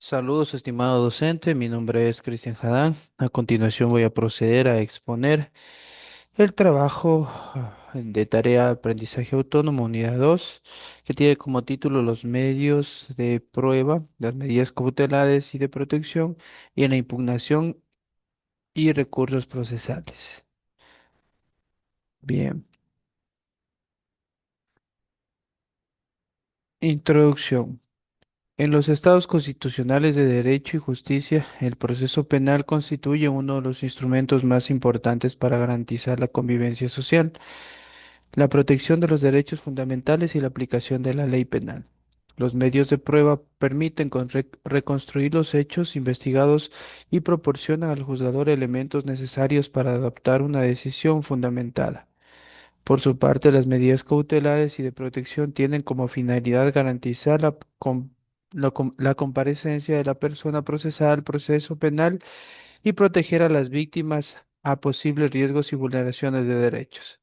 Saludos, estimado docente. Mi nombre es Cristian Jadán. A continuación voy a proceder a exponer el trabajo de tarea de aprendizaje autónomo unidad 2, que tiene como título los medios de prueba, las medidas cautelares y de protección y en la impugnación y recursos procesales. Bien. Introducción. En los estados constitucionales de derecho y justicia, el proceso penal constituye uno de los instrumentos más importantes para garantizar la convivencia social, la protección de los derechos fundamentales y la aplicación de la ley penal. Los medios de prueba permiten reconstruir los hechos investigados y proporcionan al juzgador elementos necesarios para adoptar una decisión fundamentada. Por su parte, las medidas cautelares y de protección tienen como finalidad garantizar la comparecencia de la persona procesada al proceso penal y proteger a las víctimas a posibles riesgos y vulneraciones de derechos.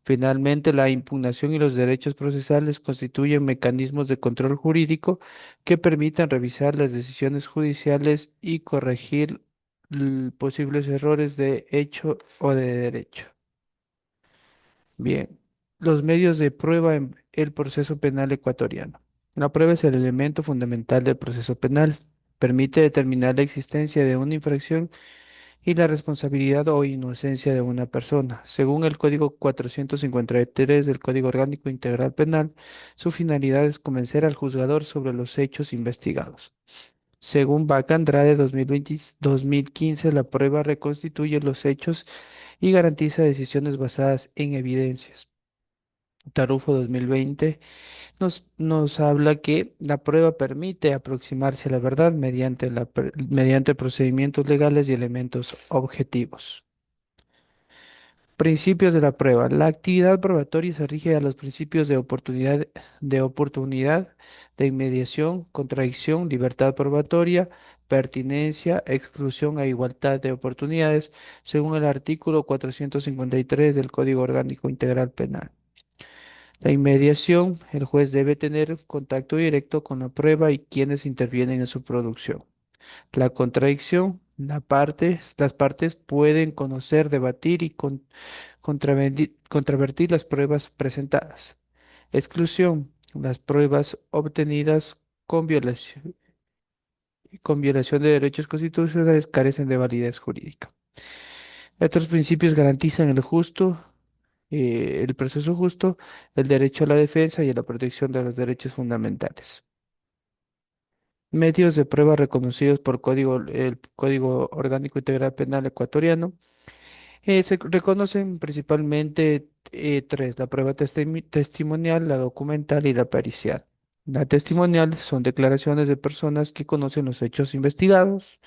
Finalmente, la impugnación y los derechos procesales constituyen mecanismos de control jurídico que permitan revisar las decisiones judiciales y corregir posibles errores de hecho o de derecho. Bien, los medios de prueba en el proceso penal ecuatoriano. La prueba es el elemento fundamental del proceso penal. Permite determinar la existencia de una infracción y la responsabilidad o inocencia de una persona. Según el Código 453 del Código Orgánico Integral Penal, su finalidad es convencer al juzgador sobre los hechos investigados. Según Vaca Andrade 2015, la prueba reconstituye los hechos y garantiza decisiones basadas en evidencias. Tarufo 2020 nos habla que la prueba permite aproximarse a la verdad mediante procedimientos legales y elementos objetivos. Principios de la prueba. La actividad probatoria se rige a los principios de oportunidad, de inmediación, contradicción, libertad probatoria, pertinencia, exclusión e igualdad de oportunidades, según el artículo 453 del Código Orgánico Integral Penal. La inmediación, el juez debe tener contacto directo con la prueba y quienes intervienen en su producción. La contradicción, las partes pueden conocer, debatir y contravertir las pruebas presentadas. Exclusión, las pruebas obtenidas con violación de derechos constitucionales carecen de validez jurídica. Estos principios garantizan el proceso justo, el derecho a la defensa y a la protección de los derechos fundamentales. Medios de prueba reconocidos por el Código Orgánico Integral Penal ecuatoriano se reconocen principalmente tres: la prueba testimonial, la documental y la pericial. La testimonial son declaraciones de personas que conocen los hechos investigados.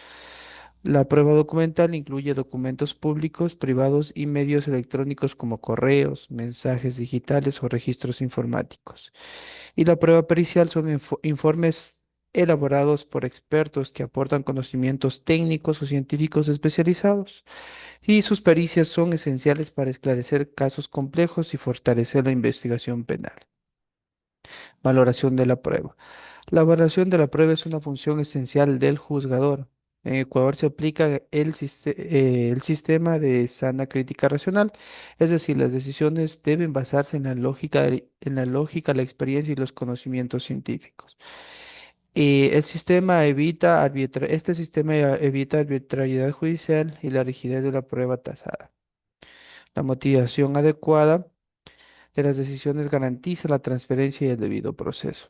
La prueba documental incluye documentos públicos, privados y medios electrónicos como correos, mensajes digitales o registros informáticos. Y la prueba pericial son informes elaborados por expertos que aportan conocimientos técnicos o científicos especializados. Y sus pericias son esenciales para esclarecer casos complejos y fortalecer la investigación penal. Valoración de la prueba. La valoración de la prueba es una función esencial del juzgador. En Ecuador se aplica el sistema de sana crítica racional, es decir, las decisiones deben basarse en la lógica, la experiencia y los conocimientos científicos. Este sistema evita arbitrariedad judicial y la rigidez de la prueba tasada. La motivación adecuada de las decisiones garantiza la transferencia y el debido proceso.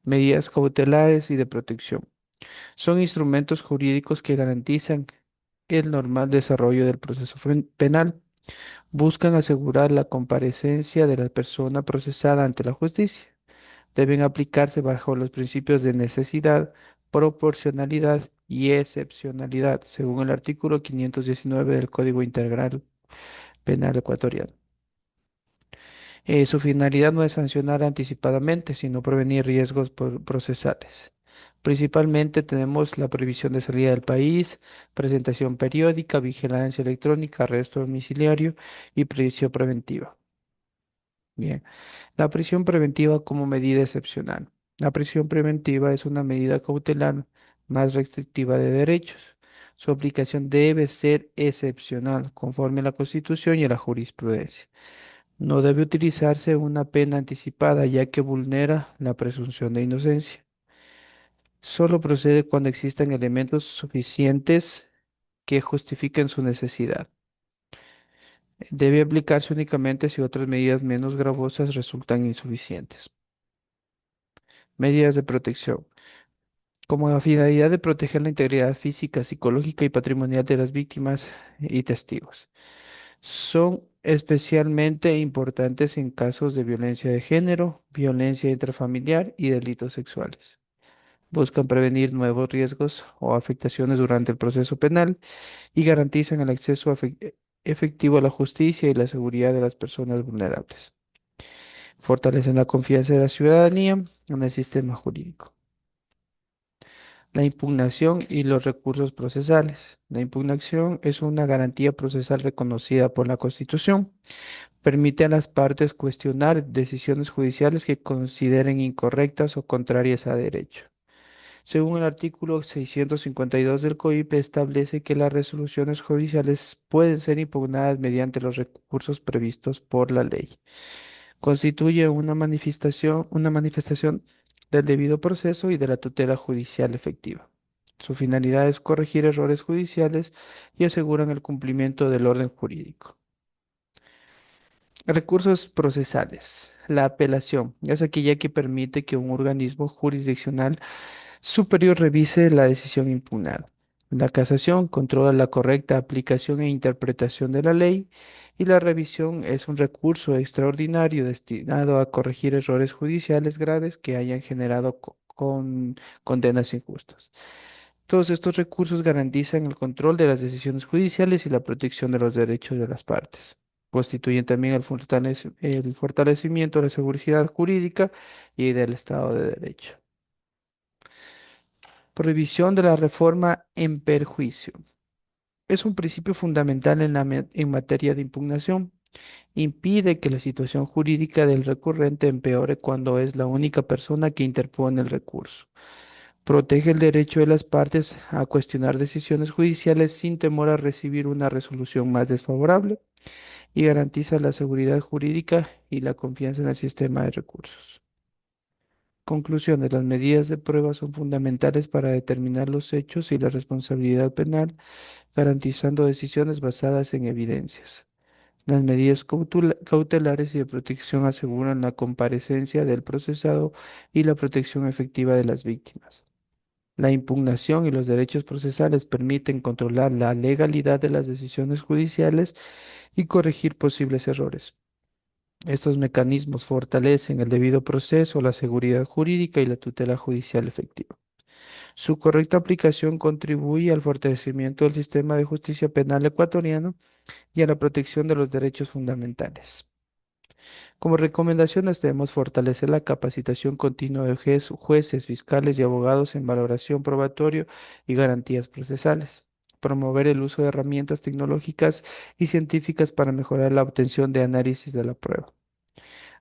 Medidas cautelares y de protección. Son instrumentos jurídicos que garantizan el normal desarrollo del proceso penal. Buscan asegurar la comparecencia de la persona procesada ante la justicia. Deben aplicarse bajo los principios de necesidad, proporcionalidad y excepcionalidad, según el artículo 519 del Código Integral Penal ecuatoriano. Su finalidad no es sancionar anticipadamente, sino prevenir riesgos procesales. Principalmente tenemos la prohibición de salida del país, presentación periódica, vigilancia electrónica, arresto domiciliario y prisión preventiva. Bien, la prisión preventiva como medida excepcional. La prisión preventiva es una medida cautelar más restrictiva de derechos. Su aplicación debe ser excepcional, conforme a la Constitución y a la jurisprudencia. No debe utilizarse una pena anticipada, ya que vulnera la presunción de inocencia. Solo procede cuando existan elementos suficientes que justifiquen su necesidad. Debe aplicarse únicamente si otras medidas menos gravosas resultan insuficientes. Medidas de protección. Como la finalidad de proteger la integridad física, psicológica y patrimonial de las víctimas y testigos. Son especialmente importantes en casos de violencia de género, violencia intrafamiliar y delitos sexuales. Buscan prevenir nuevos riesgos o afectaciones durante el proceso penal y garantizan el acceso efectivo a la justicia y la seguridad de las personas vulnerables. Fortalecen la confianza de la ciudadanía en el sistema jurídico. La impugnación y los recursos procesales. La impugnación es una garantía procesal reconocida por la Constitución. Permite a las partes cuestionar decisiones judiciales que consideren incorrectas o contrarias a derecho. Según el artículo 652 del COIP, establece que las resoluciones judiciales pueden ser impugnadas mediante los recursos previstos por la ley. Constituye una manifestación del debido proceso y de la tutela judicial efectiva. Su finalidad es corregir errores judiciales y aseguran el cumplimiento del orden jurídico. Recursos procesales. La apelación es aquella que permite que un organismo jurisdiccional superior revise la decisión impugnada. La casación controla la correcta aplicación e interpretación de la ley y la revisión es un recurso extraordinario destinado a corregir errores judiciales graves que hayan generado con condenas injustas. Todos estos recursos garantizan el control de las decisiones judiciales y la protección de los derechos de las partes. Constituyen también el fortalecimiento de la seguridad jurídica y del Estado de Derecho. Prohibición de la reforma en perjuicio. Es un principio fundamental en materia de impugnación. Impide que la situación jurídica del recurrente empeore cuando es la única persona que interpone el recurso. Protege el derecho de las partes a cuestionar decisiones judiciales sin temor a recibir una resolución más desfavorable y garantiza la seguridad jurídica y la confianza en el sistema de recursos. Conclusiones. Las medidas de prueba son fundamentales para determinar los hechos y la responsabilidad penal, garantizando decisiones basadas en evidencias. Las medidas cautelares y de protección aseguran la comparecencia del procesado y la protección efectiva de las víctimas. La impugnación y los derechos procesales permiten controlar la legalidad de las decisiones judiciales y corregir posibles errores. Estos mecanismos fortalecen el debido proceso, la seguridad jurídica y la tutela judicial efectiva. Su correcta aplicación contribuye al fortalecimiento del sistema de justicia penal ecuatoriano y a la protección de los derechos fundamentales. Como recomendaciones debemos fortalecer la capacitación continua de jueces, fiscales y abogados en valoración probatorio y garantías procesales. Promover el uso de herramientas tecnológicas y científicas para mejorar la obtención de análisis de la prueba.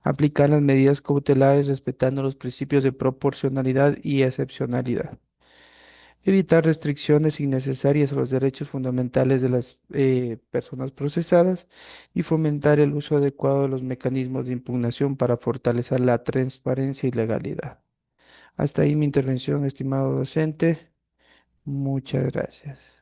Aplicar las medidas cautelares respetando los principios de proporcionalidad y excepcionalidad. Evitar restricciones innecesarias a los derechos fundamentales de las personas procesadas y fomentar el uso adecuado de los mecanismos de impugnación para fortalecer la transparencia y legalidad. Hasta ahí mi intervención, estimado docente. Muchas gracias.